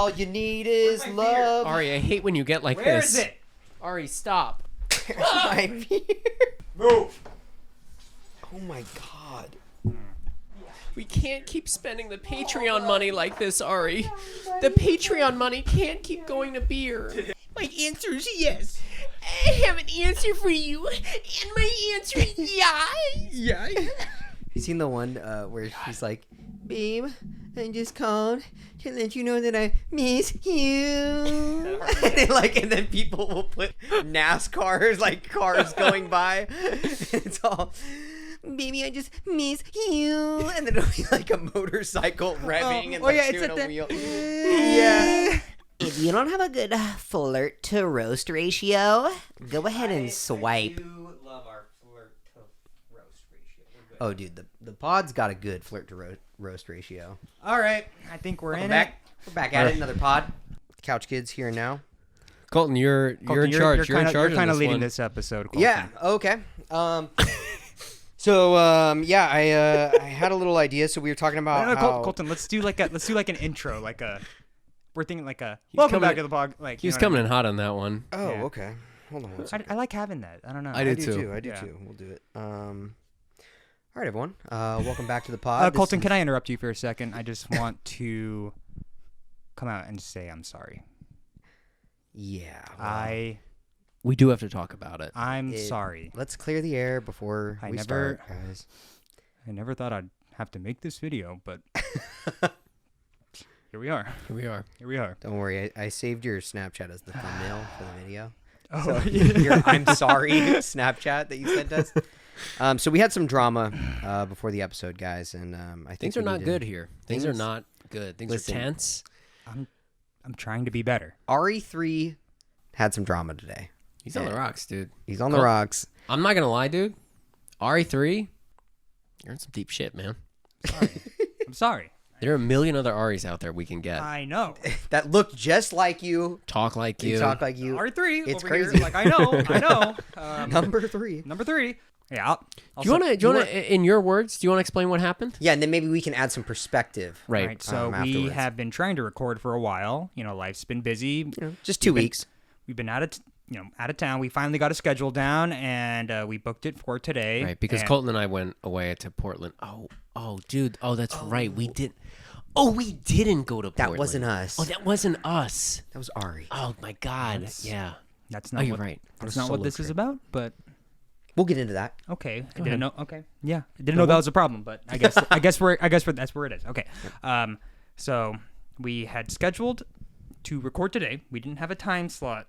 All you need is love. Ari, I hate when you get like Where this. is it? Ari, stop. My beer. Move. Oh my god. We can't keep spending the Patreon money like this, Ari. The Patreon money can't keep going to beer. My answer is yes. I have an answer for you, and my answer is yeah. Yeah. You seen the one where he's like, babe, I just called to let you know that I miss you. and then people will put NASCARs, like cars going by. It's all, baby, I just miss you. And then it'll be like a motorcycle revving and like it's doing at a wheel. Yeah. If you don't have a good flirt to roast ratio, go ahead and swipe. I do love our flirt to roast ratio. We're good. Oh, dude, the pod's got a good flirt to roast ratio. All right. I think we're Welcome in back. We're back at it. Another pod. Couch Kids here and now. Colton, you're in charge. You're in charge. You're kind of of leading one. this episode. Colton. Yeah. Okay. So I had a little idea. So we were talking about No, how Colton, let's do like an intro, like a. We're thinking like a. Welcome back to the pod. Like He was coming in hot on that one. Oh, Yeah. okay. Hold on one second. I like having that. I don't know. I do too. I do Yeah. too. We'll do it. All right, everyone. Welcome back to the pod. Colton, can I interrupt you for a second? I just want to come out and say I'm sorry. Yeah. Well, We do have to talk about it. I'm sorry. Let's clear the air before we start, guys. I never thought I'd have to make this video, but here we are. Here we are. Here we are. Don't worry. I saved your Snapchat as the thumbnail for the video. Oh, So your I'm sorry Snapchat that you sent us. So we had some drama before the episode, guys, and I think Things are not good here. Things are Things- not good. Things Listen. are tense. I'm trying to be better. RE3 had some drama today. He's on the rocks, dude. He's on the rocks. I'm not gonna lie, dude. RE3, you're in some deep shit, man. Sorry. I'm sorry. There are a million other Aris out there we can get. I know. That look just like you. Talk like You you. talk like you. R3 It's over crazy. here. Like I know. Number 3. Number 3. Yeah. Do you wanna, in your words, do you wanna explain what happened? Yeah, and then maybe we can add some perspective. Right. So we afterwards. have been trying to record for a while. You know, life's been busy. Just 2 weeks. We've been out of town. We finally got a schedule down, and we booked it for today. Right, because and Colton and I went away to Portland. Oh, dude. Oh, that's right. We did. Oh, we didn't go to Portland. That wasn't us. Oh, that wasn't us. That was Ari. Oh my God. Yeah. That's not you're what, right. That's not what this is about, but We'll get into that. okay. I didn't know. Okay. Yeah. I didn't know that was a problem, but I guess that's where it is. Okay. So we had scheduled to record today. We didn't have a time slot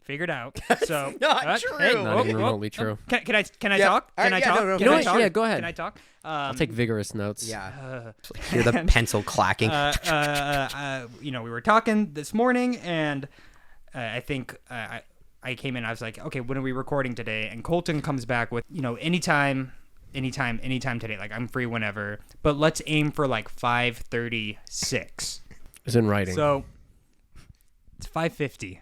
figured out. So not true. Hey, Not even remotely true. Can I Yeah. talk? All Can right, I yeah, talk? no, no, Can You know I what? talk? Yeah, go ahead. Can I talk? I'll take vigorous notes. Yeah. Hear the pencil clacking. We were talking this morning, and I think I came in. I was like, okay, when are we recording today? And Colton comes back with, anytime today. Like, I'm free whenever, but let's aim for like 5:36. It's in writing. So it's 5:50.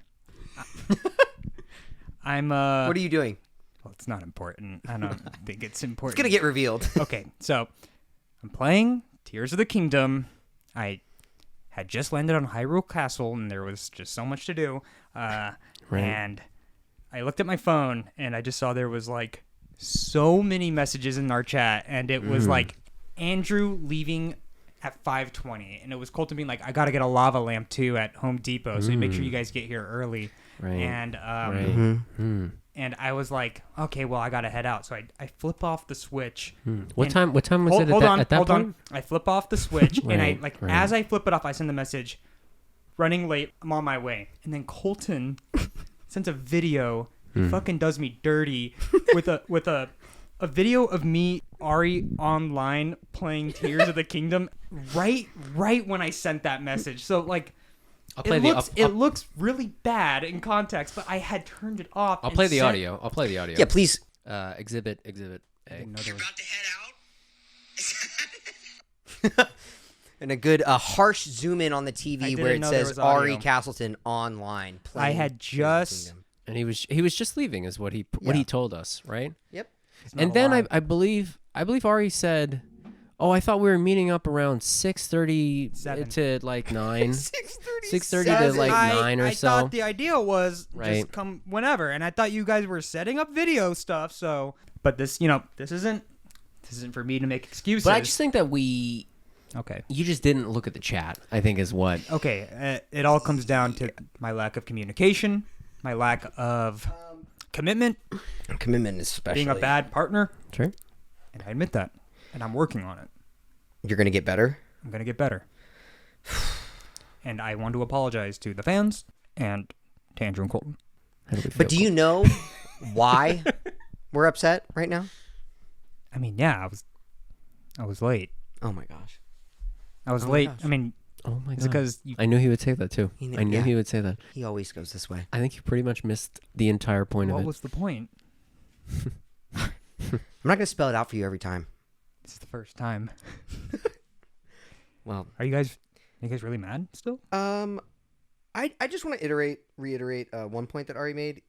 I'm What are you doing? Well, it's not important. I don't think it's important. It's going to get revealed. Okay, so I'm playing Tears of the Kingdom. I had just landed on Hyrule Castle, and there was just so much to do. And I looked at my phone, and I just saw there was like so many messages in our chat, and it was like Andrew leaving at 5:20, and it was Colton being like, "I gotta get a lava lamp too at Home Depot, so make sure you guys get here early." Right. And and I was like, okay, well, I gotta head out. So I flip off the switch. What and- time was it at that point? on. I flip off the switch, and I Right. as I flip it off, I send the message, running late, I'm on my way. And then Colton sends a video. He fucking does me dirty with a video of me, Ari, online playing Tears of the Kingdom right when I sent that message. So like it looks really bad in context, but I had turned it off. I'll play the audio. Yeah, please. Exhibit A. You're about to head out? And a good harsh zoom in on the TV where it know there says was audio. Ari Castleton online. I playing had Tears of the just Kingdom. And he was just leaving, is what he Yeah. told us, right? Yep. It's not And a then lie. I believe Ari said, Oh, I thought we were meeting up around 6:30 7. to like 9. 6:30. 6:30 to like 9 or I so. thought the idea was Right. just come whenever, and I thought you guys were setting up video stuff. So, but this isn't for me to make excuses. But I just think that okay. you just didn't look at the chat, I think is what. Okay, it all comes down to my lack of communication, my lack of commitment, Commitment, especially. being a bad partner, Sure. and I admit that, and I'm working on it. You're gonna get better. I'm gonna get better, and I want to apologize to the fans and to Andrew and Colton. But do you know why we're upset right now? I mean, yeah, I was late. Oh my gosh. I was Oh my late. gosh. I mean, Oh my is it god. because you? I knew he would say that too. I knew yeah. he would say that. He always goes this way. I think you pretty much missed the entire point What of it. was the point? I'm not gonna spell it out for you every time. This is the first time. Well, Are you guys really mad still? I just want to reiterate one point that Ari made.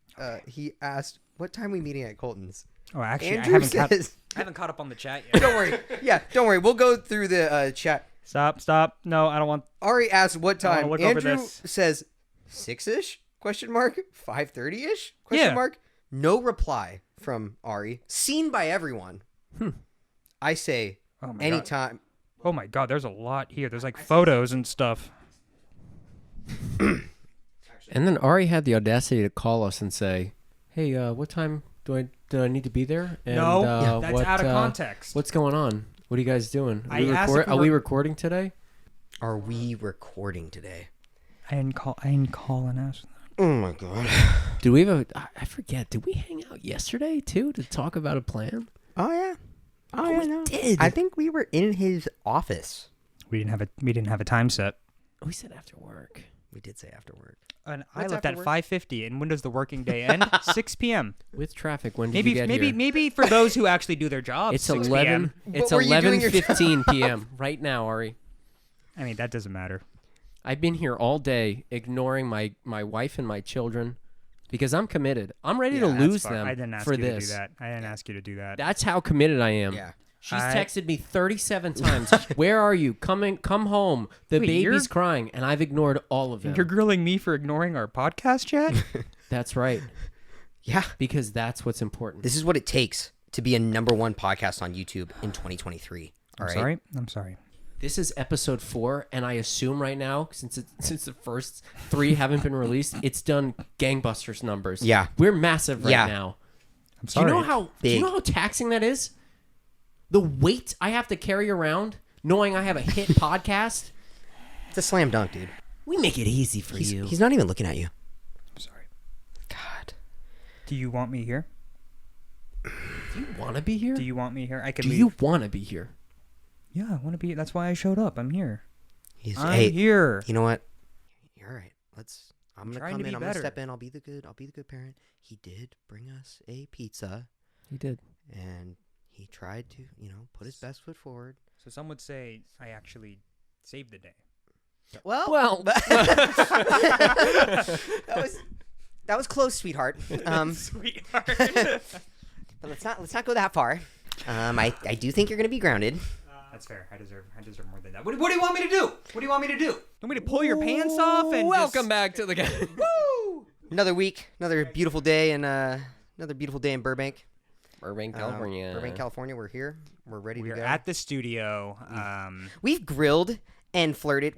He asked, "What time are we meeting at Colton's?" Oh, actually, Andrew I haven't caught up on the chat yet. Don't worry. Yeah, don't worry. We'll go through the chat. Stop. No, I don't want. Ari asked what I wanna time. look over Andrew this. says 6-ish? Question mark. 5:30-ish? Yeah. Question mark. No reply from Ari. Seen by everyone. I say Oh my god. anytime. Oh my god, there's a lot here. There's like photos and stuff. And then Ari had the audacity to call us and say, "Hey, what time do I need to be there?" And, No, that's what, out of context. What's going on? What are you guys doing? I asked if we Are we were- recording today? Are we recording today? I didn't call and ask. Oh my god. Do we have I forget. Did we hang out yesterday too to talk about a plan? Oh yeah. Oh yeah. we No. did. I think we were in his office. We didn't have a time set. We said after work. We did say after work. And I What's left after at work? 5:50. And when does the working day end? 6 p.m. With traffic, when did you get here? Maybe for those who actually do their jobs. It's 6 11. p.m. It's What were you doing your 11:15 p.m. right now, Ari. I mean, that doesn't matter. I've been here all day, ignoring my wife and my children, because I'm committed. I'm ready to That's lose fine. them I didn't ask for you this. to do that. I didn't ask you to do that. That's how committed I am. Yeah. She's I- texted me 37 times. Where are you? Come home. The Wait, baby's you're- crying, and I've ignored all of them. You're grilling me for ignoring our podcast chat? That's right, Yeah. because that's what's important. This is what it takes to be a #1 podcast on YouTube in 2023. All right. I'm sorry. This is episode 4, and I assume right now, since the first 3 haven't been released, it's done gangbusters numbers. Yeah. We're massive right Yeah. now. I'm Do sorry. you know how Big. taxing that is? The weight I have to carry around, knowing I have a hit podcast. It's a slam dunk, dude. We make it easy for you. He's not even looking at you. I'm sorry. God. Do you want me here? Do you want to be here? Do you want me here? I could Do leave. you want to be here? Yeah, I want to be. That's why I showed up. I'm here. I'm Hey, here. you know what? You're all right. I'm gonna trying come to in. be I'm gonna better. step in. I'll be the good parent. He did bring us a pizza, You did. and he tried to, put his best foot forward. So some would say I actually saved the day. Well, that was close, sweetheart. Sweetheart. But let's not go that far. I do think you're gonna be grounded. That's fair. I deserve more than that. What do you want me to do? What do you want me to do? Want me to pull your pants off and Welcome just... back to the game. Woo! Another week, another beautiful day, and another beautiful day in Burbank. Burbank, California. Burbank, California. We're here. We're ready We're to go. at the studio. We've grilled and flirted.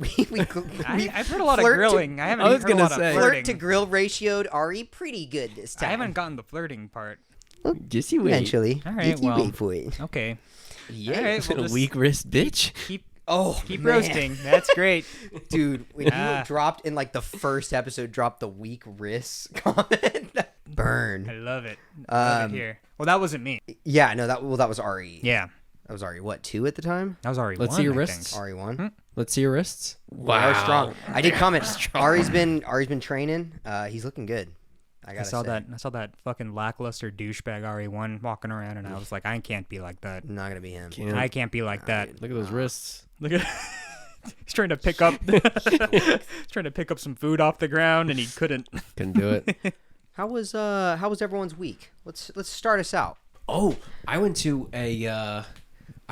I've heard a lot of flirt to- grilling. I haven't I was heard a gonna lot say. of flirt flirting. to grill ratioed Ari pretty good this time. I haven't gotten the flirting part. Just you wait. Eventually. All right, Just you well. wait for it. Okay. Yeah. All right, we'll just Weak wrist bitch. keep Oh, man. roasting. That's great. Dude, when Ah. you dropped in like the first episode, dropped the weak wrists comment. Burn. I love it. I love it here. Well, that wasn't me. Yeah, no, that was Ari. Yeah, That was Ari. What, 2 at the time? that was already. Let's one, see your I wrists. think. Ari 1. Let's see your wrists. Wow. Strong. I did comment. Ari's been training. He's looking good. I I gotta saw say. that. I saw that fucking lackluster douchebag RE1 walking around, and I was like, I can't be like that. Not gonna be him. I can't be like that. Look at those wrists. Look at. He's trying to pick up. He's trying to pick up some food off the ground, and he couldn't. Couldn't do it. How was everyone's week? Let's start us out. Oh, I went to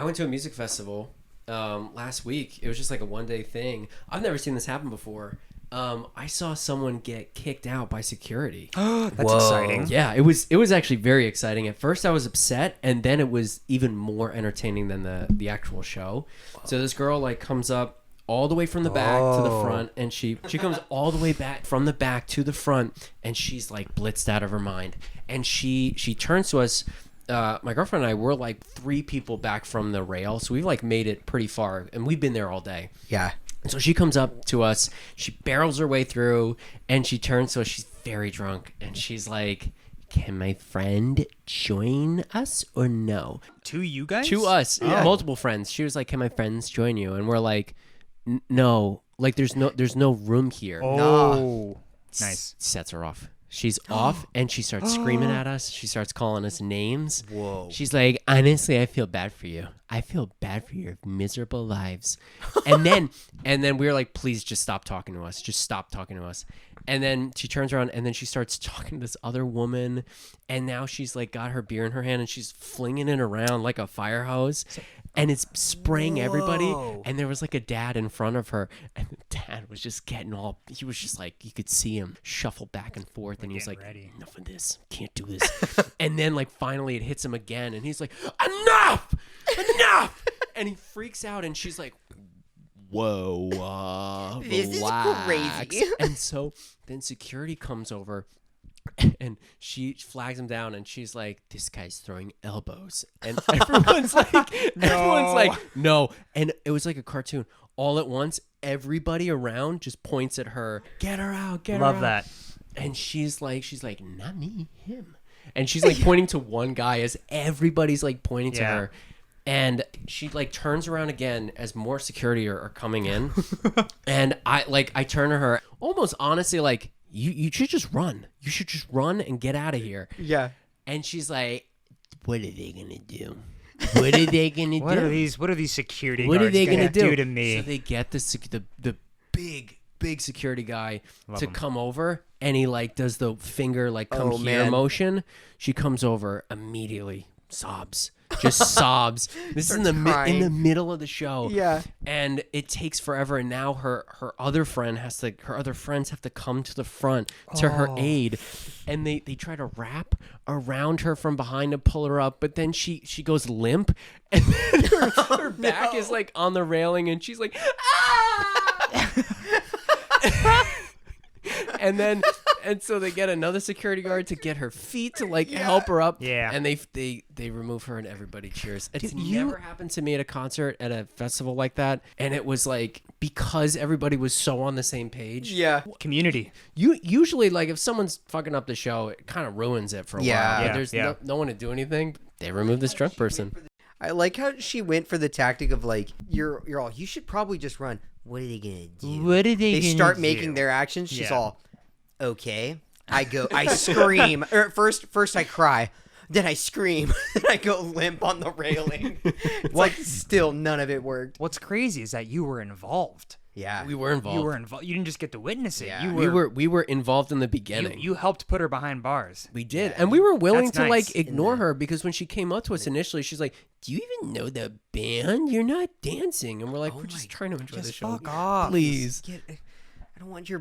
I went to a music festival last week. It was just like a one-day thing. I've never seen this happen before. I saw someone get kicked out by security. That's Whoa. exciting. Yeah, it was actually very exciting. At first, I was upset, and then it was even more entertaining than the actual show. So this girl like comes up all the way from the back to the front, and she comes all the way back from the back to the front, and she's like blitzed out of her mind. And she turns to us. My girlfriend and I were like 3 people back from the rail, so we've like made it pretty far, and we've been there all day. Yeah. And so she comes up to us, she barrels her way through, and she turns to us. She's very drunk, and she's like, "Can my friend join us or no?" To you guys? To us, multiple friends. She was like, "Can my friends join you?" And we're like, "No, like there's no room here." Oh, nice. Sets her off. She's off, and she starts screaming at us. She starts calling us names. Whoa. She's like, "Honestly, I feel bad for you. I feel bad for your miserable lives." And then we were like, "Please just stop talking to us. Just stop talking to us." And then she turns around, and then she starts talking to this other woman. And now she's like got her beer in her hand, and she's flinging it around like a fire hose. And it's spraying everybody. And there was like a dad in front of her, and the dad was just getting all, he was just like, you could see him shuffle back and forth, and he was like, ready. "Enough of this, can't do this." And then like finally it hits him again, and he's like, enough And he freaks out, and she's like, "Whoa, This is relax." crazy. And so then security comes over, and she flags him down, and she's like, "This guy's throwing elbows." And everyone's like, no. And it was like a cartoon. All at once, everybody around just points at her. "Get her out, get her out." Love that. And she's like, "Not me, him." And she's like pointing to one guy as everybody's like pointing to her. And she like turns around again as more security are coming in. And I turn to her almost honestly like, you should just run. You should just run and get out of here. Yeah. And she's like, "What are they gonna do? What are they gonna do? What are these security What guards are they gonna do to me?" So they get the big security guy to him. come over, and he like does the finger like come Oh, here man. motion. She comes over immediately, sobs. Just sobs. This is in the crying. in the middle of the show. Yeah. And it takes forever. And now her other friends have to come to the front to her aid, and they try to wrap around her from behind to pull her up, but then she goes limp, and then her back is like on the railing, and she's like, "Ah!" And so they get another security guard to get her feet to like help her up. Yeah. And they remove her, and everybody cheers. It's never happened to me at a concert at a festival like that. And it was like, because everybody was so on the same page. Yeah. Community. You usually like if someone's fucking up the show, it kind of ruins it for a Yeah. while. Yeah, But there's yeah. no one to do anything. They remove this drunk person. I like how she went for the tactic of like, you're all, you should probably just run. What are they gonna do? What are They start making their actions. She's Yeah. all, okay. I scream. Or first I cry, then I scream, then I go limp on the railing. It's like still none of it worked. What's crazy is that you were involved. Yeah. We were involved. You were involved. You didn't just get to witness it. Yeah. We were involved in the beginning. You helped put her behind bars. We did. And we were willing That's to nice. like ignore her, because when she came up to us initially, she's like, "Do you even know the band? You're not dancing." And we're like, "We're just trying to enjoy the show. fuck off. Please." I don't want your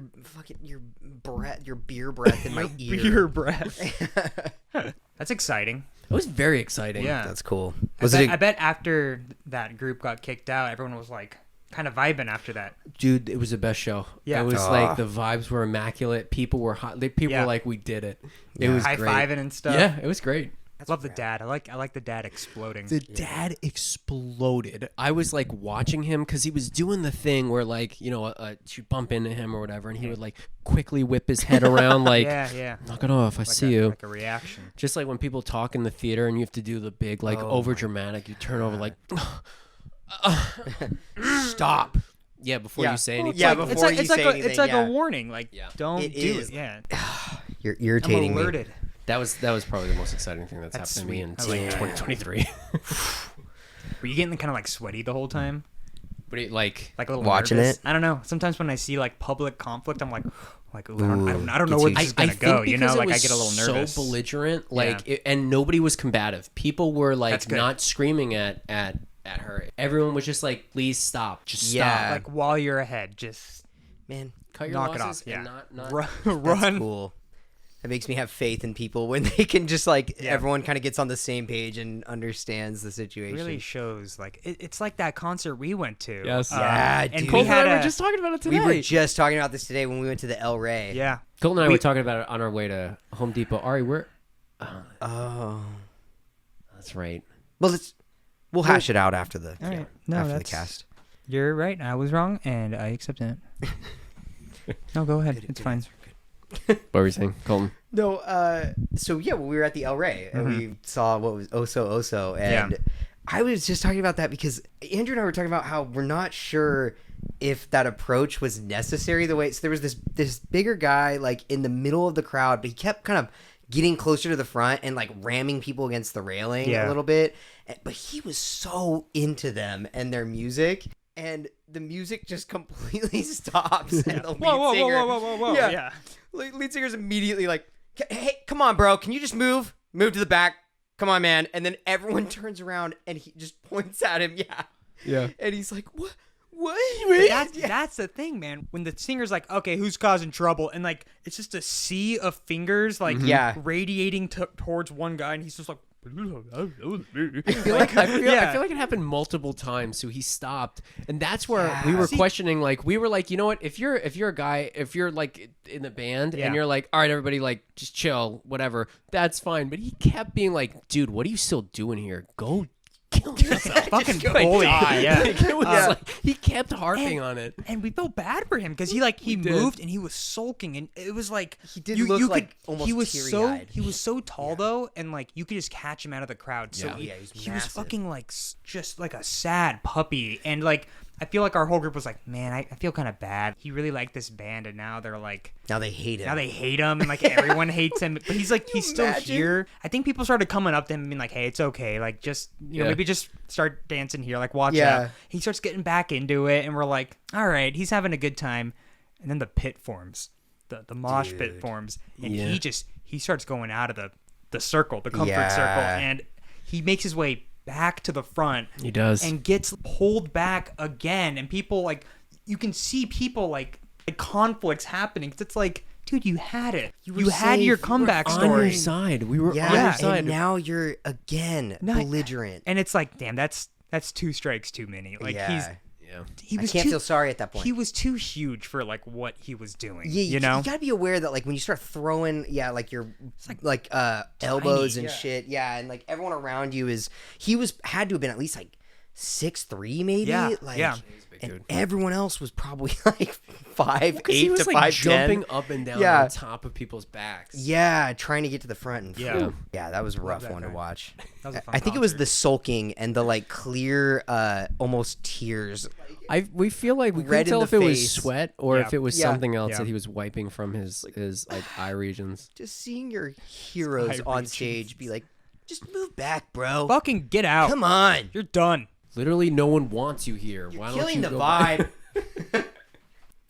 beer breath in my ear. breath. That's exciting. It was very exciting. Yeah. That's cool. I bet after that group got kicked out, everyone was like kind of vibing after that. Dude, it was the best show. Yeah. It was like the vibes were immaculate. People were hot. People Yeah. were like, "We did it." It was High great. fiving and stuff. Yeah, it was great. Love the dad. I like the dad exploding. The dad exploded. I was like watching him because he was doing the thing where like, you know, she'd bump into him or whatever, and he would like quickly whip his head around like, yeah. "Knock it off, I see you." Like a reaction. Just like when people talk in the theater and you have to do the big like over dramatic, you turn over like, Stop. yeah, before you say anything. Yeah, It's like- before you say anything. It's like yeah. a warning. Like, don't It do is. it. Yeah. You're I'm irritating me. alerted. that was probably the most exciting thing that's That's happened to me in sweet. I like that. 2023. Were you getting kind of like sweaty the whole time? But like Like a little Watching nervous? it? I don't know. Sometimes when I see like public conflict, I'm like, ooh, I don't know gets where you. this is I gonna think go. You know, because like it I was get a little nervous. so belligerent, like, Yeah. and nobody was combative. People were like That's good. not screaming at at her. Everyone was just like, please stop. Just Yeah. stop. Like while you're ahead, just Man, Cut your knock it losses off. Yeah. and not run. that's run. cool. That makes me have faith in people when they can just like everyone kind of gets on the same page and understands the situation. Really shows like it's like that concert we went to. Yes. Yeah, and dude. we Colton had and I a, were just talking about it today. We were just talking about this today when we went to the El Rey. yeah. Colton and I were talking about it on our way to Home Depot. Ari, Oh. that's right. Well, we'll hash it out after the All right. No, after the that's cast. You're right. I was wrong, and I accept it. No, go ahead. It's fine. What were you saying, Colton? No, so yeah, well, we were at the El Rey and we saw what was Oso, and I was just talking about that because Andrew and I were talking about how we're not sure if that approach was necessary the way. So there was this bigger guy like in the middle of the crowd, but he kept kind of getting closer to the front and like ramming people against the railing a little bit. But he was so into them and their music. And the music just completely stops. And the lead singer, whoa. Yeah. Lead singer's immediately like, hey, come on, bro. Can you just move to the back? Come on, man. And then everyone turns around and he just points at him. Yeah. Yeah. And he's like, what? That's the thing, man. When the singer's like, okay, who's causing trouble? And like, it's just a sea of fingers like radiating towards one guy. And he's just like, I feel like it happened multiple times. So he stopped, and that's where we were questioning. Like, we were like, you know what? If you're a guy, if you're like in the band, and you're like, all right, everybody, like, just chill, whatever, that's fine. But he kept being like, dude, what are you still doing here? Go kill yourself. fucking go bully. die. Yeah. It was like, he kept harping on it. And we felt bad for him because he moved and he was sulking, and it was like He did look like almost he was teary-eyed. he was so tall though, and like you could just catch him out of the crowd. So Yeah. he was massive. fucking like just like a sad puppy, and like I feel like our whole group was like, man, I feel kind of bad. He really liked this band, and now they're like. Now they hate him. Now they hate him, and like everyone hates him. But he's like, he's still imagine? here. I think people started coming up to him and being like, "Hey, it's okay. Like, just maybe just start dancing here. Like, watch out." He starts getting back into it, and we're like, "All right, he's having a good time." And then the pit forms, the mosh pit forms, and he starts going out of the circle, the comfort circle, and he makes his way back to the front. He does, and gets pulled back again, and people like you can see people like conflicts happening. 'Cause it's like, dude, you had it. You had safe. your You comeback on story. your side. We were on Yeah, your side. and now you're again belligerent. And it's like, damn, that's 2 strikes too many. Like he I was can't too, feel sorry at that point. he was too huge for like what he was doing. Yeah, you know? you gotta be aware that like when you start throwing, like your like elbows and shit, and like everyone around you had to have been at least like 6'3", maybe, and everyone else was probably like 5'8" he was to like 5'10". jumping up and down on top of people's backs. Yeah, trying to get to the front. And Yeah. that was a rough one to watch. That was a fun I think it was concert. the sulking and the like clear, almost tears. We feel like we Red couldn't tell in if the it was face. sweat or if it was Yeah. something else Yeah. that he was wiping from his like eye regions. Just seeing your heroes on stage be like, just move back, bro. Fucking get out. Come on. You're done. Literally, no one wants you here. Why don't Killing you the go vibe.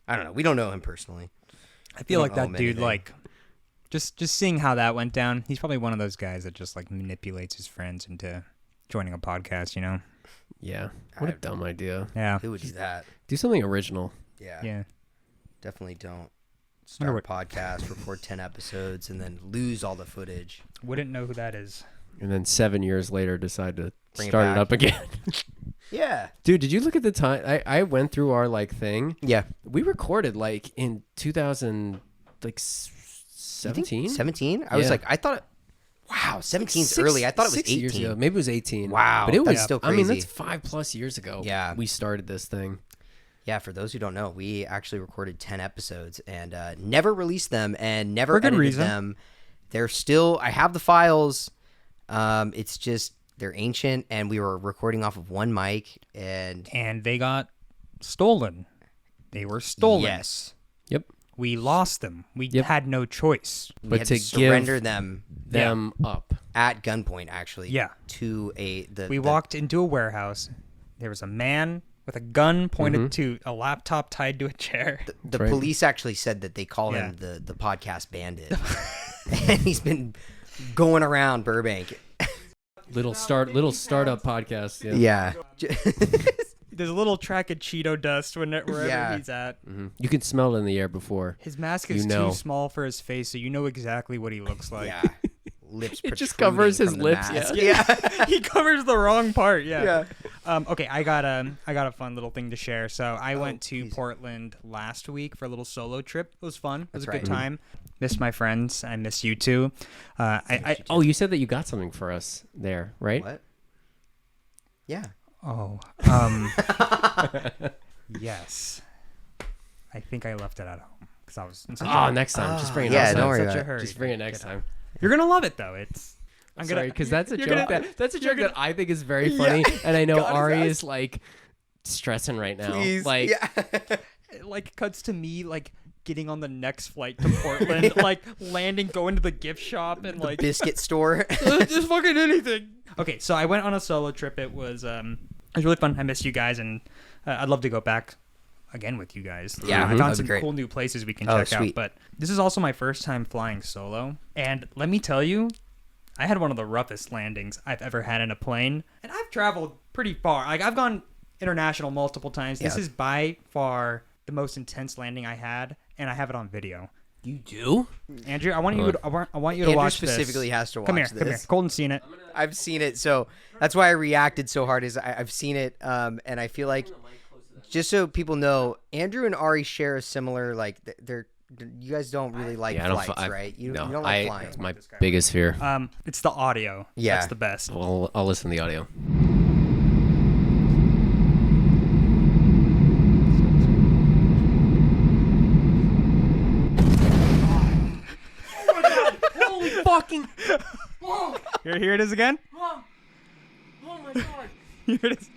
I don't know. We don't know him personally. I feel don't like that owe him dude, anything. like, just seeing how that went down, he's probably one of those guys that just, like, manipulates his friends into joining a podcast, you know? Yeah. What a dumb idea. Yeah. Who would do that? Do something original. Yeah. Yeah. Definitely don't Wonder start a podcast, record 10 episodes, and then lose all the footage. Wouldn't know who that is. And then 7 years later, decide to Bring it start it back. up again. Yeah. Dude, did you look at the time? I went through our like thing. Yeah. We recorded like in 2000, like 17. 17? I was Yeah. like, I thought, wow, 17's early. I thought it was 6 years 18. ago. Maybe it was 18. Wow, but it was that's still I mean, crazy. that's 5+ years ago. Yeah. we started this thing. Yeah, for those who don't know, we actually recorded 10 episodes and never released them and never For good edited reason. them. They're still, I have the files. It's just, they're ancient and we were recording off of one mic and And they got stolen. They were stolen. yes, Yep. We lost them. We Yep. had no choice. we But had to to surrender give them them up. at gunpoint actually. Yeah. To We walked into a warehouse. There was a man with a gun pointed to a laptop tied to a chair. The right. police actually said that they call him the podcast bandit. And he's been going around Burbank. Little startup podcast. Yeah. There's a little track of Cheeto dust wherever Yeah. he's at. You can smell it in the air before. His mask You is know. too small for his face, so you know exactly what he looks like. Yeah. Lips It just protruding covers his from the lips, mask. Yeah. He covers the wrong part. Yeah. Yeah. Okay, I got a fun little thing to share. So I Oh, went to Portland last week for a little solo trip. It was fun. It was That's a good right. time. Missed my friends. I miss you too. Oh, you said that you got something for us there, right? What? Yeah. Oh. Yes. I think I left it at home because I was. In such Oh, a, next time. Just bring it yeah, next don't time. worry such about a it. hurry. Just bring it next time. You're gonna love it though. It's. I'm Sorry, because that's a you're joke gonna- that's a you're joke that I think is very funny, and I know Ari is like stressing right now. Please. Like, yeah. It, like cuts to me like getting on the next flight to Portland, like landing, going to the gift shop, and like Biscuit store. just fucking anything. Okay, so I went on a solo trip. It was really fun. I missed you guys, and I'd love to go back again with you guys. Yeah, I that'd found be some great. cool new places we can Oh, check out. sweet. But this is also my first time flying solo, and let me tell you, I had one of the roughest landings I've ever had in a plane, and I've traveled pretty far. Like I've gone international multiple times. This Yeah. is by far the most intense landing I had, and I have it on video. you do? Andrew, I want you to, I want you to Andrew watch specifically this. has to watch Come here, this. come here. Colton's seen it. I've seen it, so that's why I reacted so hard. Is I've seen it, and I feel like just so people know, Andrew and Ari share a similar like they're. You guys don't really like Yeah, I don't. flights, right? You no, don't like I. flying. It's my biggest fear. It's the audio. Yeah. That's the best. Well, I'll listen to the audio. Holy fucking! Here it is again. Oh my god! Here it is.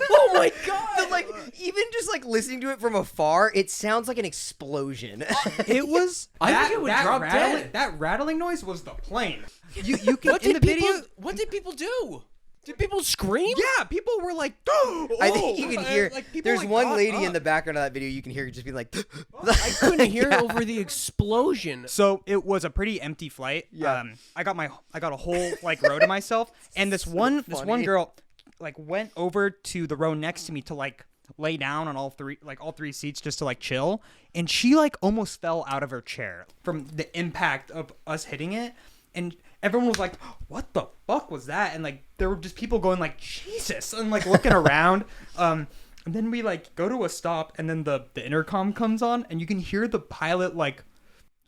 Oh my god! But, like even just like listening to it from afar, it sounds like an explosion. It was. I think it would drop rattling, dead. That rattling noise was the plane. You can What in did the people? video. What did people do? Did people scream? Yeah, people were like, "Oh!" I think you can hear. Like, people, There's like, one got lady in up. the background of that video. You can hear her just being like. I couldn't hear it over the explosion. So it was a pretty empty flight. Yeah. I got a whole like row to myself, and this one funny. girl like went over to the row next to me to like lay down on all three seats just to like chill, and she like almost fell out of her chair from the impact of us hitting it, and everyone was like, "What the fuck was that?" And like there were just people going like, "Jesus," and like looking around. And then we like go to a stop, and then the intercom comes on, and you can hear the pilot like,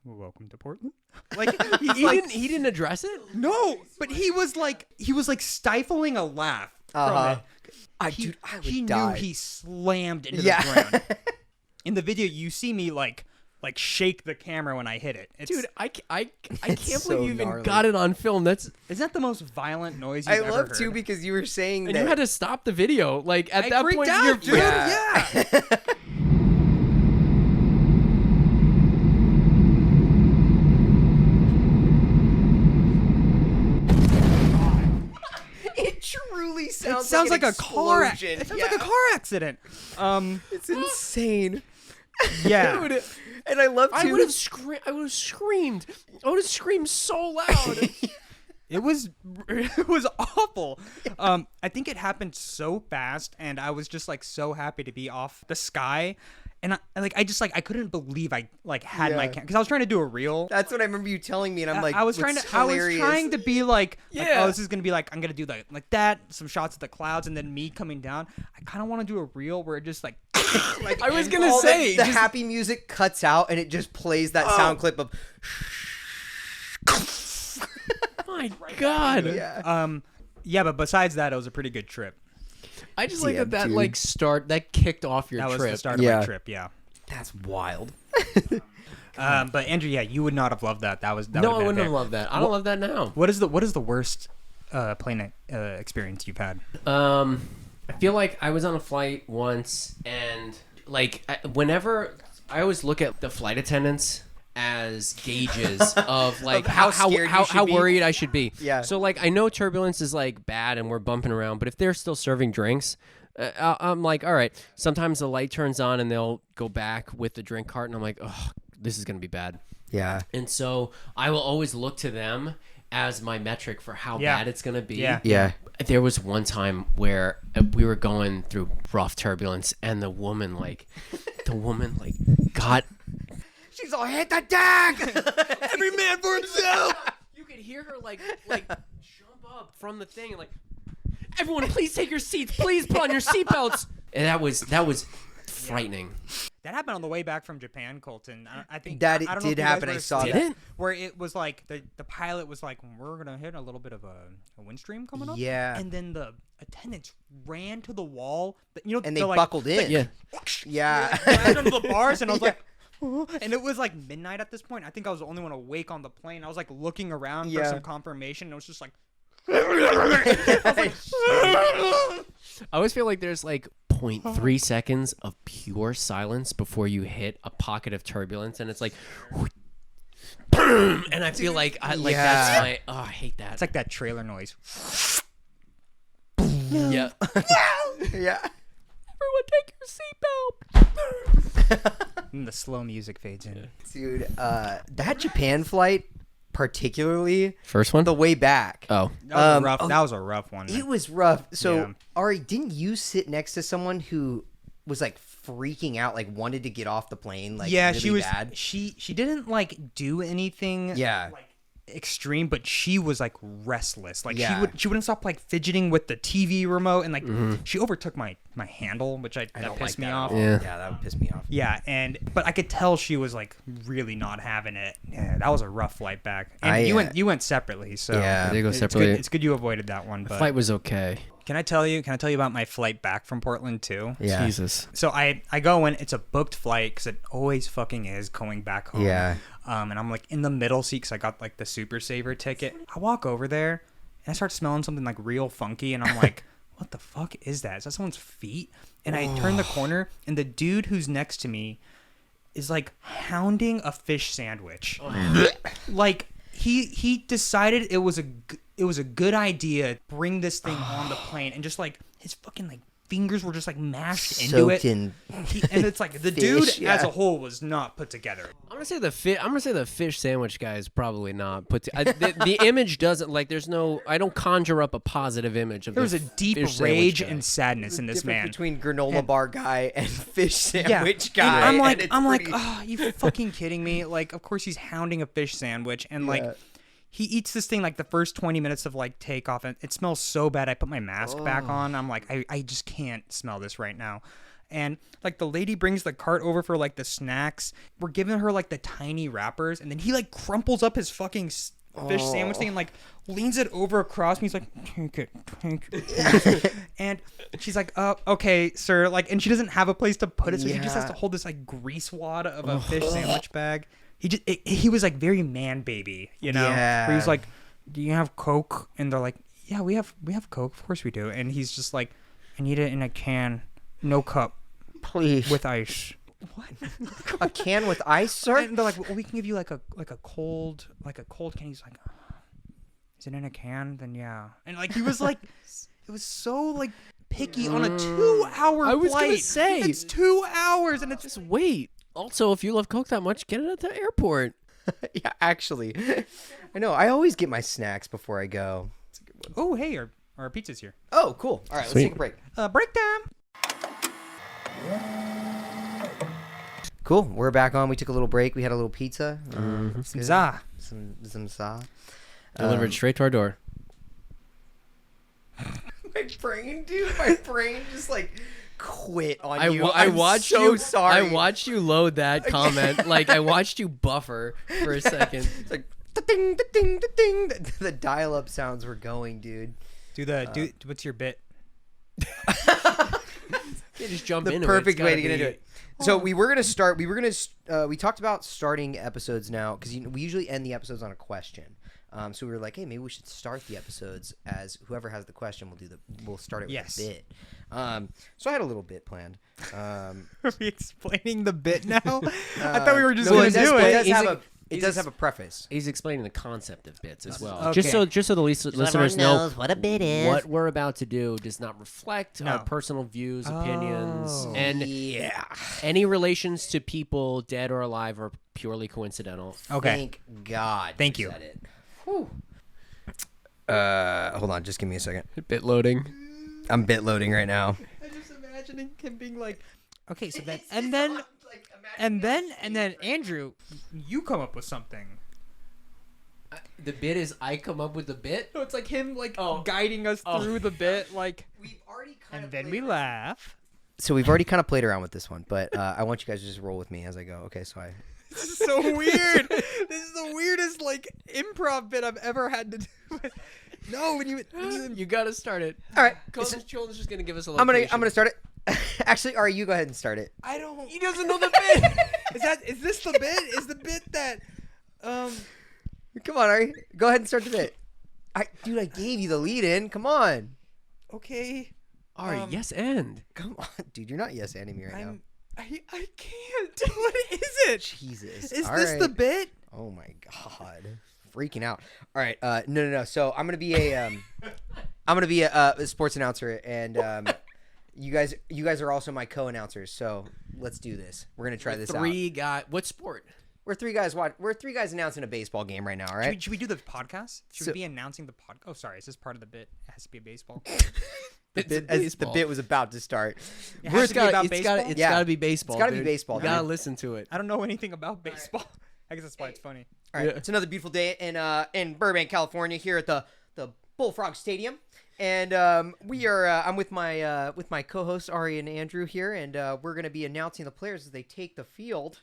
"Welcome to Portland." Like He didn't address it. no, but he was like stifling a laugh from it. Dude, I would He die. knew he slammed into Yeah. the ground. In the video, you see me like shake the camera when I hit it. It's, Dude, I can't so believe you even gnarly. got it on film. That's isn't that the most violent noise I you've ever love heard? too because you were saying and that you had to stop the video. Like at I that freaked point, out, you're dude. Yeah. it truly It sounds sounds like, an a car. explosion. It sounds like a car accident. It's insane. Yeah. Dude, And I love to. I would have screamed. I would have screamed. I would have screamed so loud. It was awful. I think it happened so fast, and I was just like so happy to be off the sky, and I couldn't believe I like had my Yeah. because I was trying to do a reel. That's what I remember you telling me, and I'm like, I was trying to be like, Yeah. oh, this is gonna be like I'm gonna do like that, some shots of the clouds, and then me coming down. I kind of want to do a reel where it just like I was gonna all say the just- happy music cuts out, and it just plays that sound clip of. my God. Yeah. yeah, but besides that, it was a pretty good trip. I just like Damn, that dude. like start that kicked off your That was trip. the start of Yeah. my trip. Yeah. That's wild. But Andrew, yeah, you would not have loved that. That No, would've I been wouldn't there. have loved that. I don't love that now. What is the worst plane experience you've had? I feel like I was on a flight once, and like whenever I always look at the flight attendants as gauges of like Of how scared you should be. worried I should be. Yeah. So like I know turbulence is like bad and we're bumping around, but if they're still serving drinks, I'm like, all right. Sometimes the light turns on and they'll go back with the drink cart, and I'm like, oh, this is gonna be bad. Yeah. And so I will always look to them as my metric for how Yeah. bad it's gonna be. Yeah. Yeah. There was one time where we were going through rough turbulence, and the woman got. She's all, hit the deck! Every man for himself. You could hear her like jump up from the thing and like, everyone, please take your seats. Please put on your seatbelts. And that was frightening. That happened on the way back from Japan, Colton. I think That I don't know did if you guys happen. were I saw asleep, that. Did it? Where it was like the pilot was like, we're gonna hit a little bit of a wind stream coming up. Yeah. And then the attendants ran to the wall. And they buckled in. Yeah. Yeah. Ran into the bars, and I was Yeah. like. And it was like midnight at this point. I think I was the only one awake on the plane. I was like looking around for Yeah. some confirmation. And it was just like, I always feel like there's like 0.3 seconds of pure silence before you hit a pocket of turbulence, and it's like, and I feel like that's Yeah. my. Oh, I hate that. it's like that trailer noise. yeah. Yeah. Everyone, take your seatbelt. And the slow music fades in. Dude, that Japan flight, particularly First one. the way back. Oh. That was a rough one. It was rough. So, Yeah. Ari, didn't you sit next to someone who was like freaking out, like wanted to get off the plane? Like, yeah, really she was. bad? She didn't like do anything. Yeah. Like, extreme, but she was like restless. Like Yeah. she wouldn't stop like fidgeting with the TV remote, and like she overtook my handle, which I that don't pissed like me that off. at all. Yeah. Yeah, that would piss me off. Yeah, but I could tell she was like really not having it. Yeah, that was a rough flight back. And you went separately, so Yeah. They go it's separately. good. It's good you avoided that one. But Flight was okay. can I tell you about my flight back from Portland too? Yeah. Jesus. So I go in. It's a booked flight because it always fucking is going back home. Yeah. And I'm like in the middle seat because I got like the Super Saver ticket. I walk over there and I start smelling something like real funky, and I'm like, what the fuck is that? Is that someone's feet? And I turn the corner, and the dude who's next to me is like hounding a fish sandwich. Like he decided it was a good idea to bring this thing on the plane, and just like his fucking like fingers were just like mashed into Soaked it. in. And it's like the Fish, dude yeah. as a whole was not put together. I'm gonna say the fish sandwich guy is probably not put. The image doesn't like. There's no. I don't conjure up a positive image of. There was the a deep fish sandwich rage guy. and sadness in this Difference man. between granola bar guy and fish Yeah, sandwich and guy. I'm and it's like, pretty- oh, you fucking kidding me? Like, of course he's hounding a fish sandwich, and like, he eats this thing like the first 20 minutes of like takeoff, and it smells so bad. I put my mask back on. I'm like, I just can't smell this right now. And like the lady brings the cart over for like the snacks. We're giving her like the tiny wrappers, and then he like crumples up his fucking fish sandwich thing and like leans it over across me. He's like, take it. And she's like, okay, sir. Like, and she doesn't have a place to put it, so she just has to hold this like grease wad of a fish sandwich bag. He was like very man baby, you know. Yeah. Where he was like, do you have Coke? And they're like, yeah, we have Coke, of course we do. And he's just like, I need it in a can, no cup, Please. with ice. What? A can with ice, sir? And they're like, well, we can give you like a cold can. He's like, is it in a can? Then yeah. And like he was like, it was so like picky on a 2-hour I was flight. gonna say. It's 2 hours, and it's Just wait. Also, if you love Coke that much, get it at the airport. Yeah, actually. I know. I always get my snacks before I go. It's a good one. oh hey, our pizza's here. Oh, cool. All right, Sweet. let's take a break. Break time. Cool. We're back on. We took a little break. We had a little pizza. Zah. Some sa. Delivered straight to our door. My brain, dude. My brain just like quit on you. I I'm watched so you. sorry. I watched you load that comment. Like I watched you buffer for a second. It's like da-ding, da-ding, da-ding. The dial-up sounds were going, dude. Do what's your bit? You just jump The into perfect it. way to get into it. So we were gonna start. We talked about starting episodes now because we usually end the episodes on a question. So we were like, hey, maybe we should start the episodes as whoever has the question we'll start it Yes. with a bit. So I had a little bit planned. Are we explaining the bit now? I thought we were just gonna it do it. It does have a preface. He's explaining the concept of bits as well. Okay. Just so the listeners know what a bit is. what we're about to do does not reflect No. our personal views, opinions, Oh. and Yeah. any relations to people dead or alive are purely coincidental. Okay. Thank God. Thank you. Said it. Whew. Hold on, just give me a second. Bit loading. I'm bit loading right now. I'm just imagining him being like, okay, so then, and then Andrew, you come up with something. The bit is I come up with the bit. No, it's like him guiding us through the bit, like, We've already and then we laugh. So we've already kind of played around with this one, but I want you guys to just roll with me as I go. Okay, so This is so weird. This is the weirdest improv bit I've ever had to do. No, when You gotta start it. all right. Colton's just gonna give us a I'm location. gonna start it. Actually, Ari, you go ahead and start it. I don't. He doesn't know the bit. Is this the bit? Is the bit that Come on, Ari, go ahead and start the bit. Dude, I gave you the lead in. Come on. okay? Ari, yes, and. Come on, dude. You're not yes ending me right now. I can't. What is it? Jesus. Is All this right. the bit? Oh my god. Freaking out. All right. No. So I'm gonna be a sports announcer, and you guys are also my co-announcers. So let's do this. We're gonna try this out. Three guy. What sport? We're three guys announcing a baseball game right now. All right. Should we do the podcast? Should So- we be announcing the podcast? Oh, sorry. Is this part of the bit? It has to be a baseball. The bit was about to start. It has to be about baseball? It's Yeah. gotta be baseball. It's gotta be dude. baseball, You gotta dude. listen to it. I don't know anything about baseball. I guess that's why it's funny. All right. Yeah. It's another beautiful day in Burbank, California, here at the Bullfrog Stadium, and I'm with my co-hosts Ari and Andrew here, and we're gonna be announcing the players as they take the field.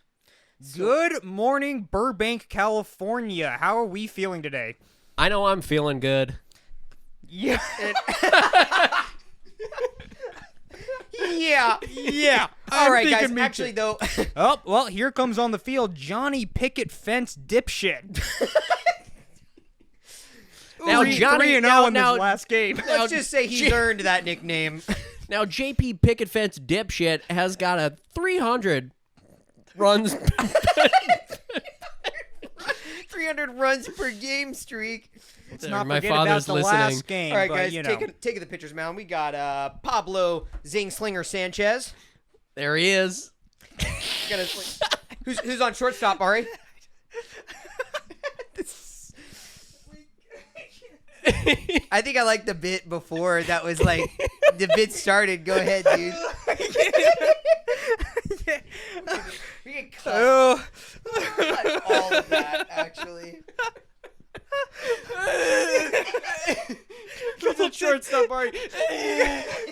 Good morning, Burbank, California. How are we feeling today? I know I'm feeling good. Yeah. Yeah. Yeah. All right, thinking guys. me Actually, too. though. Oh, well, here comes on the field Johnny Picket Fence Dipshit. Now, Johnny, 3-0 now- in now- this last game. Let's just say he's earned that nickname. Now, JP Picket Fence Dipshit has got a 300 runs. 300 runs per game streak. Let's not My forget about father's the listening. last game. All right, but, guys. you know. Taking the pictures, man. We got Pablo Zingslinger Sanchez. There he is. Who's on shortstop, Ari? I think I liked the bit before that was like the bit started. Go ahead, dude. We can cut all of that, actually. Colton shortstop, Ari.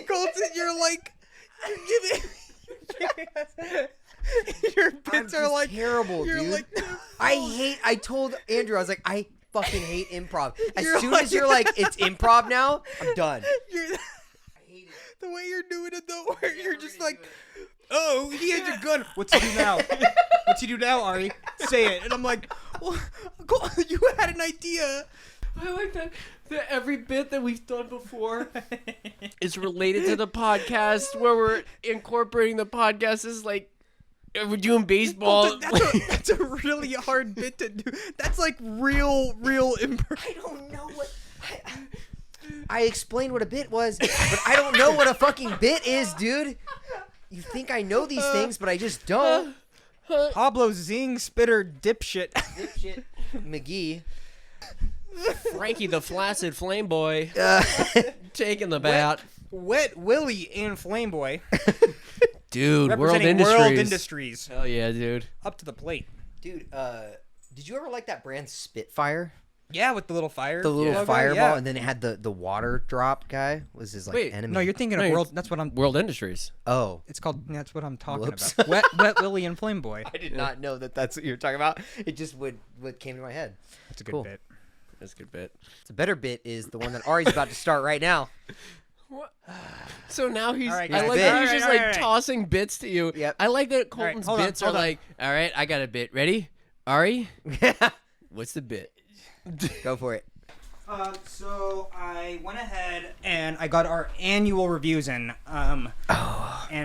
Colton, you're like, your bits are like terrible, you're dude. like, I told Andrew, I was like, I fucking hate improv. As You're soon like- as you're like, it's improv now, I'm done. you're, I hate it. the way you're doing it though, where you're just like, oh, he has a gun. What's he do now? What's he do now, Ari? Say it. And I'm like, well, you had an idea. I like that every bit that we've done before is related to the podcast, where we're incorporating the podcast as like we're doing baseball. That's a really hard bit to do. That's like real improv. I don't know what. I explained what a bit was, but I don't know what a fucking bit is, dude. You think I know these things, but I just don't. Pablo Zing Spitter Dipshit. Dipshit McGee. Frankie the Flaccid Flame Boy taking the bat. Wet Willie and Flameboy. Dude, World Representing Industries. World Industries. Hell yeah, dude. Up to the plate. Dude, did you ever like that brand Spitfire? Yeah, with the little fire. The little logo, fireball, yeah. and then it had the water drop guy was his like Wait, enemy. No, you're thinking No, of you're- World. That's what I'm. World Industries. Oh, It's called. That's what I'm talking Whoops. about. Wet Willie and Flameboy. I did not know that that's what you're talking about. It just what came to my head. That's a good Cool. bit. That's a good bit. The better bit is the one that Ari's about to start right now. So now he's. All right, I guys. like Bit. that he's just All like right. tossing bits to you. Yep. I like that Colton's hold on, bits are hold on. like, all right, I got a bit. Ready? Ari, what's the bit? Go for it. So I went ahead and I got our annual reviews in. And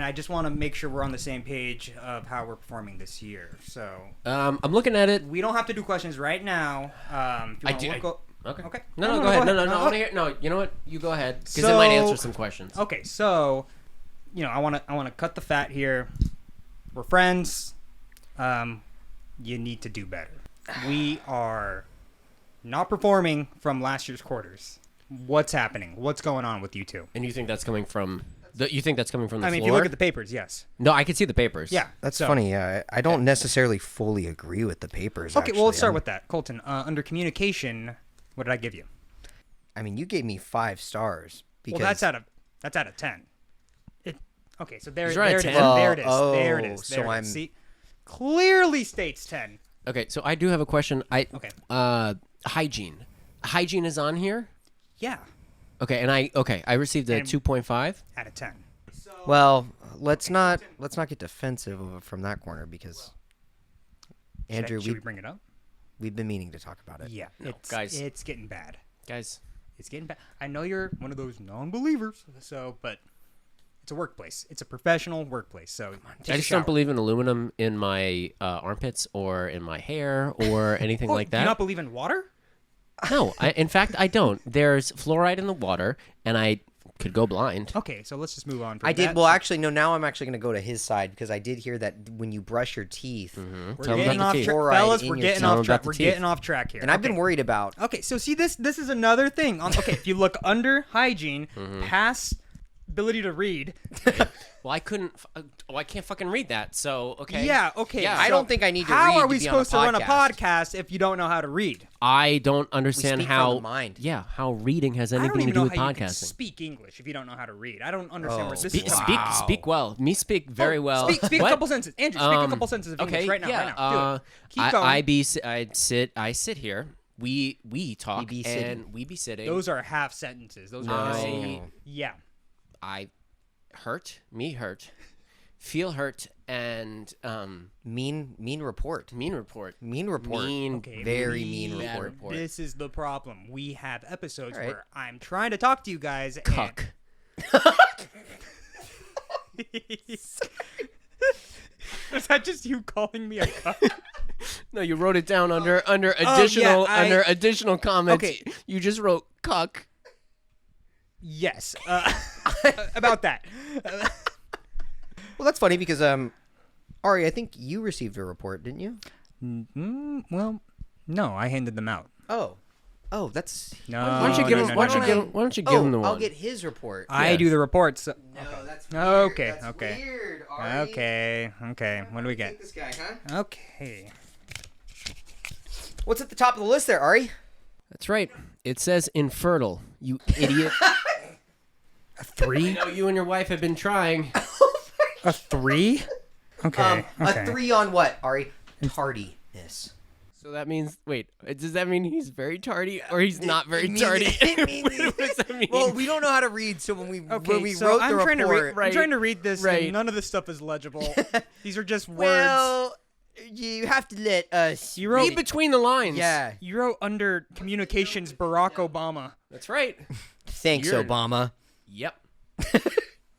I just want to make sure we're on the same page of how we're performing this year. So I'm looking at it. we don't have to do questions right now. If you I wanna do- look Okay. Okay. No, go ahead. No, I No, want to hear. No, you know what? You go ahead because it might answer some questions. Okay, so I want to cut the fat here. We're friends. You need to do better. We are not performing from last year's quarters. What's happening? What's going on with you two? And you think that's coming from the floor? I mean, if you look at the papers, yes. No, I can see the papers. Yeah. That's so- funny. Yeah, I don't necessarily fully agree with the papers. Okay, well, let's start actually. with that. Colton, under communication, what did I give you? I mean, you gave me 5 stars. Because Well, that's out of 10. Okay, so there, He's right there, at it is. 10? There it is. Oh, There it is. so There it I'm- is. See, clearly states 10. Okay, so I do have a question. Okay. Hygiene. Hygiene is on here? Yeah, Okay, and I received a And- 2.5. out of 10. Well, let's not get defensive from that corner because Andrew, Should we bring it up? we've been meaning to talk about it. Yeah, guys. it's getting bad. Guys, It's getting bad. I know you're one of those non-believers, but it's a workplace. It's a professional workplace. So take I a just shower. don't believe in aluminum in my armpits or in my hair or anything like Do you that. not believe in water? No, in fact, I don't. There's fluoride in the water, and I could go blind. Okay, so let's just move on. From I did. that. Well, actually, no. Now I'm actually going to go to his side because I did hear that when you brush your teeth, We're Tell 'em getting about off the teeth. track, Fluoride fellas. in We're your getting teeth. Tell 'em off track. about the We're teeth. getting off track here. and I've been Okay. worried about. Okay, so see this is another thing. Okay, if you look under hygiene, past ability to read. Well, I couldn't. I can't fucking read that. So okay. Yeah, okay. Yeah. I don't think I need to How read are to we be on a supposed to run a podcast. podcast if you don't know how to read? I don't understand speak from how. the mind. Yeah, how reading has I don't anything to even do know with how you can podcasting. speak English if you don't know how to read. I don't understand Oh. where this Speak, is coming from. speak well. Me speak very well. Speak a What? couple sentences. Andrew, speak a couple sentences of English Okay, right now. yeah. Right now. Do it. Keep going. I sit here. We talk be sitting. and we be sitting. Those are half sentences. Those are No. yeah. I hurt. Me hurt. Feel hurt and Mean report. mean report. Mean report. Mean. Okay, Very we- mean bad report. report. This is the problem. We have episodes All right. where I'm trying to talk to you guys. and- Cuck. Is that just you calling me a cuck? No, you wrote it down under additional yeah, additional comments. Okay. You just wrote cuck. Yes. About that. Well, that's funny because Ari, I think you received a report, didn't you? Well, no, I handed them out. Oh, that's. No. Why don't you give him? Why don't you give him the one? I'll get his report. I do the reports. So- No, that's Okay, That's okay. weird, Ari. Okay. What do we get? Take this guy, huh? Okay. What's at the top of the list there, Ari? That's right. It says infertile. You idiot. A 3? No, you and your wife have been trying. A 3? Okay. Okay. A 3 on what, Ari? Tardiness. So that means, wait, does that mean he's very tardy or he's not very It means- tardy? it means- What does that mean? Well, we don't know how to read, so when we So wrote I'm the trying report, to read. right, I'm trying to read this, right. and none of this stuff is legible. These are just words. well, you have to let us. You wrote. read between the lines. Yeah. You wrote under communications Barack Obama. That's right. Thanks, You're- Obama. Yep.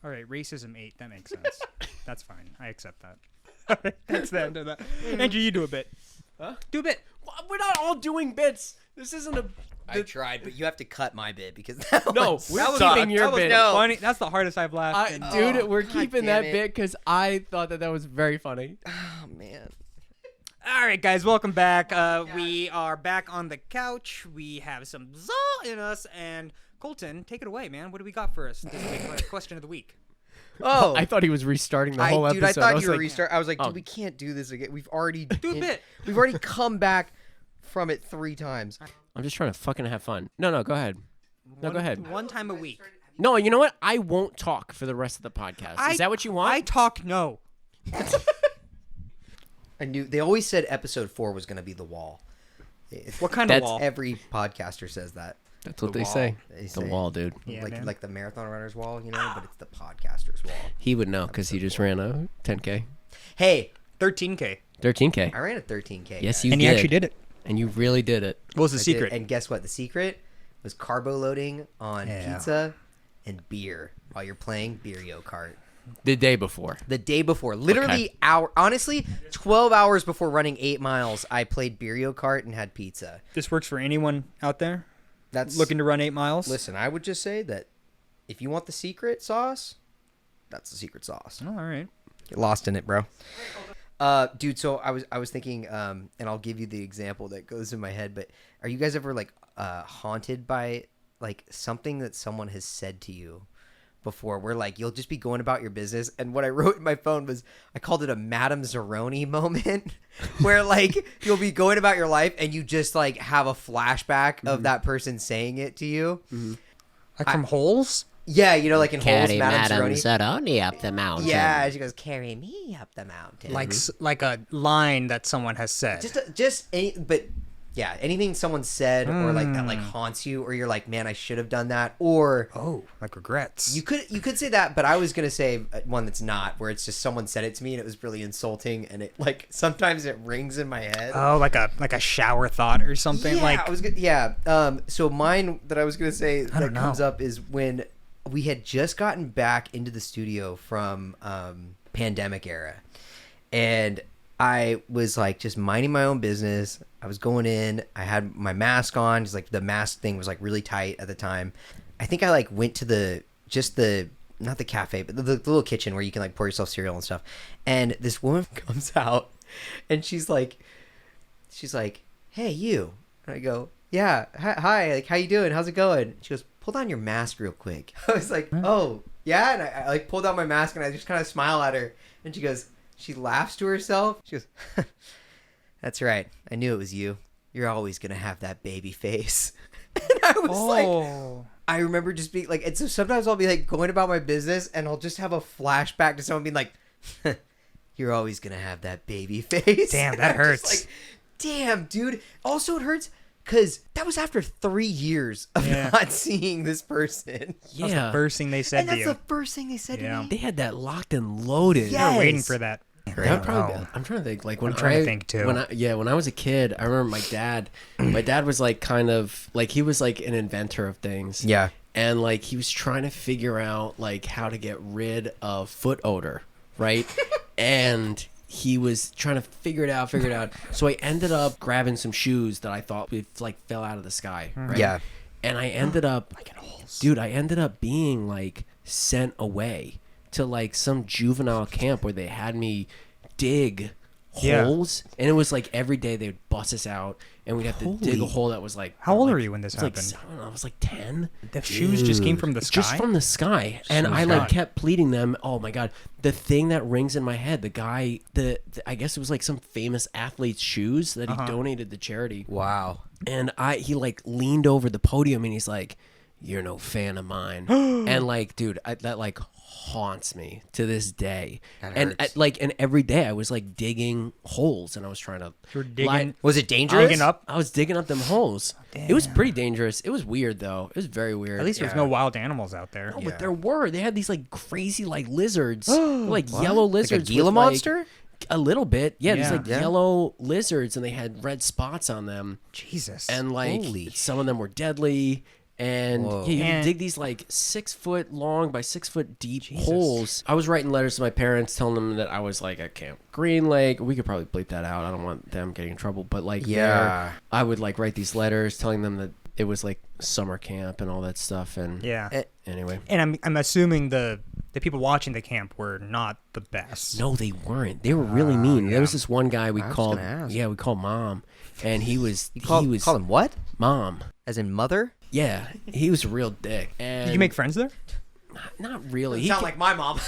All right, racism 8. That makes sense. That's fine. I accept that. All right, that's the end of that. Andrew, you do a bit. Huh? Do a bit. We're not all doing bits. This isn't a. I tried, but you have to cut my bit because that No, one we're sucked. keeping your That was bit. funny. That's the hardest I've laughed. in- Dude, Oh, we're God keeping damn that it. bit because I thought that was very funny. Oh man. All right, guys, welcome back. We are back on the couch. We have some za in us, and Colton, take it away, man. What do we got for us this week? Question of the week. Oh, I thought he was restarting the whole dude, episode. I thought was you were like, restart. I was like, oh. dude, we can't do this again. We've already Do a bit. We've already come back from it 3 times. I'm just trying to fucking have fun. No, go ahead. No, go ahead. One time a week. No, you know what? I won't talk for the rest of the podcast. Is that what you want? I talk no. I knew they always said episode 4 was going to be the wall. What kind That's- of wall? Every podcaster says that. That's what The they wall. say. They The say- wall, dude. Yeah, man. like the marathon runner's wall, you know, but it's the podcaster's wall. He would know because he just ran a 10K. Hey, 13K. 13K. I ran a 13K. Yes, guys. you And did. you actually did it. And you really did it. What was the I did. secret? And guess what? The secret was carbo loading on Yeah. pizza and beer while you're playing Beerio Kart. The day before. The day before, literally honestly, 12 hours before running 8 miles, I played Beerio Kart and had pizza. This works for anyone out there That's looking to run 8 miles. Listen, I would just say that if you want the secret sauce, that's the secret sauce. Oh, all right. Get lost in it, bro. Dude, so I was thinking, and I'll give you the example that goes in my head, but are you guys ever like haunted by like something that someone has said to you before, where like you'll just be going about your business, and what I wrote in my phone was, I called it a Madame Zeroni moment, where like you'll be going about your life and you just like have a flashback of that person saying it to you. Like from Holes? Yeah, you know, like in Holes, Carry Madame Madame Zeroni. Zeroni up the mountain. Yeah, she goes, "Carry me up the mountain." Like a line that someone has said. just any, but yeah, anything someone said or like that like haunts you, or you're like, man, I should have done that, or like regrets. you could say that, but I was gonna say one that's not, where it's just someone said it to me and it was really insulting, and it like sometimes it rings in my head. Oh, like a shower thought or something. Yeah, like so mine that I was gonna say that don't know. comes up is when we had just gotten back into the studio from pandemic era, and I was like just minding my own business. I was going in, I had my mask on, just like the mask thing was like really tight at the time. I think I like went to not the cafe, but the little kitchen where you can like pour yourself cereal and stuff. And this woman comes out and she's like, "Hey, you." And I go, "Yeah, hi, like, how you doing? How's it going?" She goes, "Pull down your mask real quick." I was like, "Oh, yeah." And I like pulled down my mask and I just kind of smile at her. And she laughs to herself. She goes, "That's right. I knew it was you. You're always going to have that baby face." And I was like, I remember just being like, and so sometimes I'll be like going about my business and I'll just have a flashback to someone being like, "You're always going to have that baby face." Damn, that And I'm just hurts. like, damn, dude. Also, it hurts because that was after 3 years of Yeah. not seeing this person. That was Yeah. the first thing they said And to that's you. the first thing they said Yeah. to me. They had that locked and loaded. Yeah. We're waiting Yes. for that. That probably, I'm trying to think. Like when I'm trying to think, too. When I was a kid, I remember my dad. My dad was like kind of like he was like an inventor of things. Yeah. And like he was trying to figure out like how to get rid of foot odor, right? And he was trying to figure it out. So I ended up grabbing some shoes that I thought like fell out of the sky, right? Yeah. And I ended up, dude, I ended up being like sent away to like some juvenile camp where they had me dig holes, and it was like every day they would bust us out and we'd have to dig a hole that was like, How old like, were you when this it was happened? Like, I don't know, I was like 10. The shoes just came from the sky? Just from the sky. And I like kept pleading them. Oh my God. The thing that rings in my head, the guy, I guess it was like some famous athlete's shoes that he donated to charity. Wow. And he like leaned over the podium and he's like, "You're no fan of mine." And like, dude, that like haunts me to this day. That And hurts. and every day I was like digging holes and I was trying to You were digging. Was it dangerous? Digging up? I was digging up them holes. It was pretty dangerous. It was weird though. It was very weird. At least there's no wild animals out there. No, but there were. They had these like crazy like lizards, like yellow Like a lizards. Gila with, like, monster? a little bit, yeah. These Yeah. like yellow lizards, and they had red spots on them, Jesus. and like Holy. some of them were deadly. And Whoa. yeah, you And- could dig these like 6 foot long by 6 foot deep holes. I was writing letters to my parents telling them that I was like at Camp Green Lake. We could probably bleep that out. I don't want them getting in trouble. But like, Yeah. I would like write these letters telling them that it was like summer camp and all that stuff. And yeah. anyway, And I'm assuming the people watching the camp were not the best. no, they weren't. They were really mean. There was this one guy we I was called, gonna ask. we called Mom, and he was Call him what? Mom. As in mother? Yeah, he was a real dick. And Did you make friends there? Not really. Sound like my mom.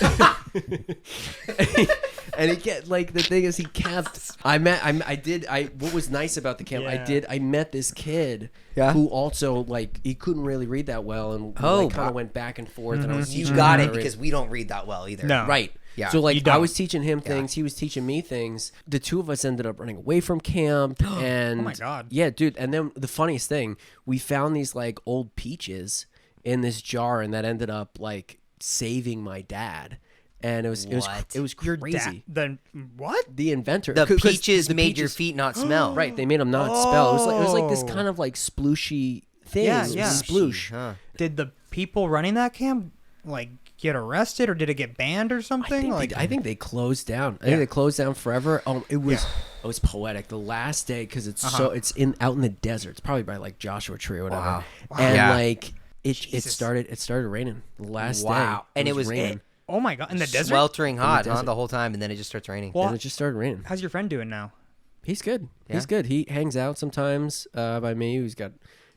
And he kept like the thing is he kept. What was nice about the camp? Yeah. I met this kid. Yeah. Who also like he couldn't really read that well, and we, Oh, like, kind wow. of went back and forth. And I was You teaching got him it how to read. because we don't read that well either. No. Right. Yeah. So You like don't. I was teaching him things, he was teaching me things. The two of us ended up running away from camp, and Oh my God. yeah, dude. And then the funniest thing, we found these like old peaches in this jar, and that ended up like saving my dad. And it was What? it was Your crazy. the what? The inventor. The 'cause peaches the made your peaches- feet not smell. Right, they made them not spell. It was like this Oh. kind of like splooshy thing. Yeah, It was yeah. Sploosh. Huh. Did the people running that camp like get arrested or did it get banned or something? I think they closed down. I think they closed down forever. It was poetic. The last day because it's it's out in the desert. It's probably by like Joshua Tree or whatever. Wow. And Yeah. like it Jesus. started raining the last day. Wow. And it was raining. Oh my god, in the desert? Sweltering hot, desert. the whole time, and then it just starts raining. Well, And it just started raining. how's your friend doing now? He's good. Yeah? He's good. He hangs out sometimes by me. He's got,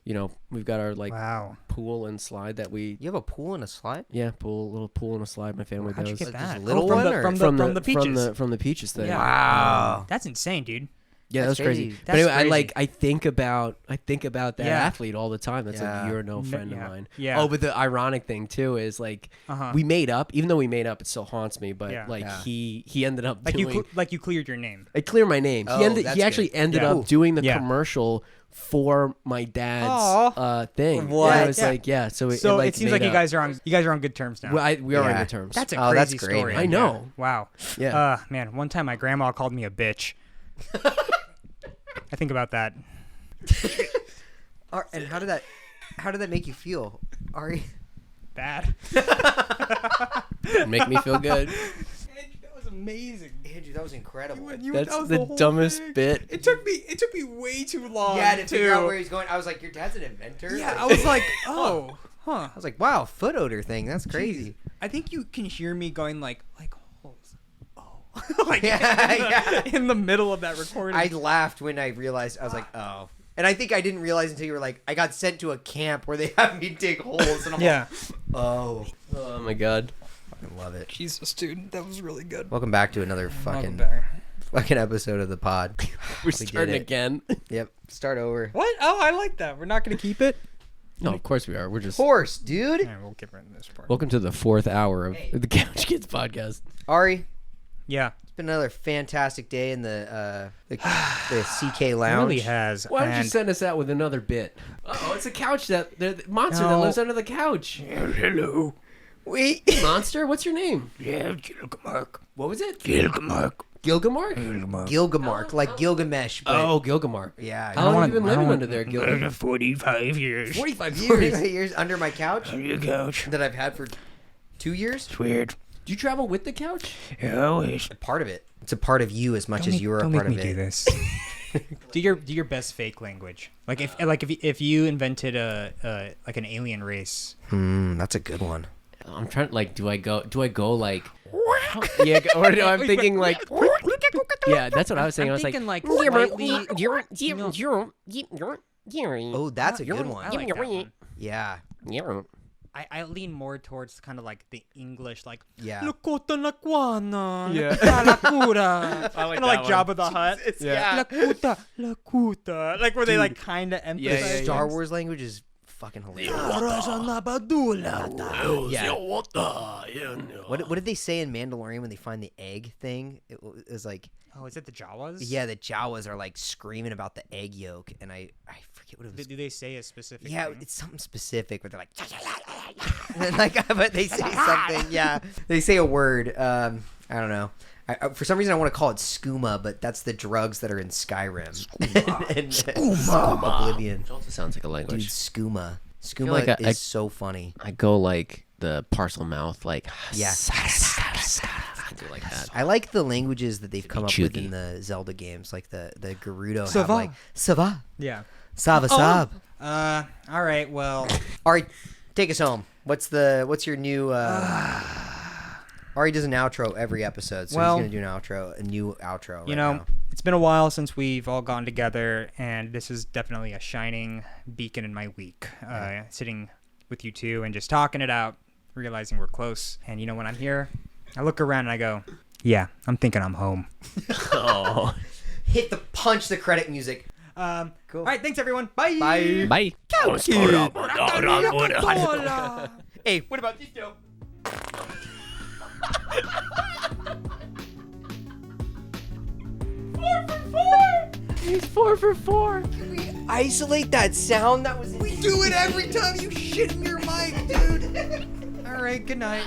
we've got our Wow. pool and slide that we. You have a pool and a slide? Yeah, little pool and a slide. My family How'd you does. get Like that? this little from one, the, or- from the peaches. From the peaches thing. Yeah. Wow. That's insane, dude. Yeah, that was That's crazy. crazy. But anyway, That's crazy. I think about that Yeah. athlete all the time. That's Yeah. like you're no friend yeah. of mine. Yeah. Oh, but the ironic thing too is like Uh-huh. we made up. Even though we made up, it still haunts me. But Yeah. Yeah. he ended up Like doing. you cleared your name. I clear my name. Oh, He that's actually good. ended Yeah. up doing the Yeah. commercial for my dad's Aw. thing. What? Yeah, it was Yeah. like yeah. So So like, it seems like made you guys are on good terms now. we are on Yeah. good terms. That's a Oh, that's crazy great, story. man. I know. Yeah. Wow. Yeah. Man, one time my grandma called me a bitch. I think about that. And how did that make you feel, Ari? Bad. Make me feel good. That was amazing. Andrew, that was incredible. That's the dumbest bit. It took me way too long. Yeah, to figure out where he's going. I was like, your dad's an inventor? Yeah, I was like, oh, huh. I was like, wow, foot odor thing. That's crazy. I think you can hear me going like holes. Oh, like Yeah, in the middle of that recording. I laughed when I realized, I was like, oh. And I think I didn't realize until you were like, I got sent to a camp where they have me dig holes. And I'm yeah. like, oh. Oh my god. I love it. Jesus, dude, that was really good. Welcome back to another Welcome fucking back. episode of the pod. We're did starting it. again. Yep. Start over. What? Oh, I like that. We're not gonna keep it. No, of course we are. We're just. Horse, dude. Yeah, we'll get rid of this part. Welcome to the 4th hour of Hey. the Couch Kids podcast. Ari, Yeah, it's been another fantastic day in the CK it Lounge. really has. Why don't you and send us out with another bit? Oh, it's a couch the monster that No. lives under the couch. hello. We Monster, what's your name? Yeah, Gilgamark. What was it? Gilgamark. Gilgamark? Gilgamark, like Gilgamesh. But, Oh, Gilgamark. yeah. How long wanna- have you been I living don't under there, Gilgamark? 45 years. 45 years, years. years under my couch On your couch. that I've had for 2 years. It's weird. Do you travel with the couch? Yeah, always. A part of it. It's a part of you as much as you're a part of it. do this. do your best fake language. Like if you invented a like an alien race. That's a good one. I'm trying. Like, do I go like? Yeah, or no, I'm thinking like. Yeah, that's what I was saying. I was like, like Oh, that's a good one. I like that one. Yeah. I lean more towards kind of like the English, like Yeah. Lakota Lakwana, Yeah. Lakura. I like Kind of like that Jabba the Hutt. Yeah. Lakuta. Like where they like kind of emphasize. yeah. Star Wars language is fucking hilarious. Yeah. What did they say in Mandalorian when they find the egg thing? It was like, Oh, is it the Jawas? yeah, the Jawas are like screaming about the egg yolk, and I forget what it was. Do they say a specific? Yeah, thing? it's something specific where they're like, and like, but they say something. Yeah, they say a word. I don't know. For some reason, I want to call it skooma, but that's the drugs that are in Skyrim. and Oblivion. It also sounds like a Dude, language. skooma. Skooma like is I- so funny. I go like the parcel mouth, like Yeah. I do like that. I like the languages that they've come up with chuggy. in the Zelda games, like the Gerudo Ça have va. like Sava, Yeah. Sava Sab. All right. Well. Ari, take us home. What's your new? Ari does an outro every episode, so Well, he's gonna do a new outro. You right know, now. it's been a while since we've all gone together, and this is definitely a shining beacon in my week. Sitting with you two and just talking it out, realizing we're close. And you know, when I'm here, I look around and I go, "Yeah, I'm thinking I'm home." Oh. Hit the credit music. Cool. All right, thanks everyone. Bye. Bye. Bye. Hey, what about this though? He's 4 for 4. Can we isolate that sound? That was. We do it every time you shit in your mic, dude. All right, good night.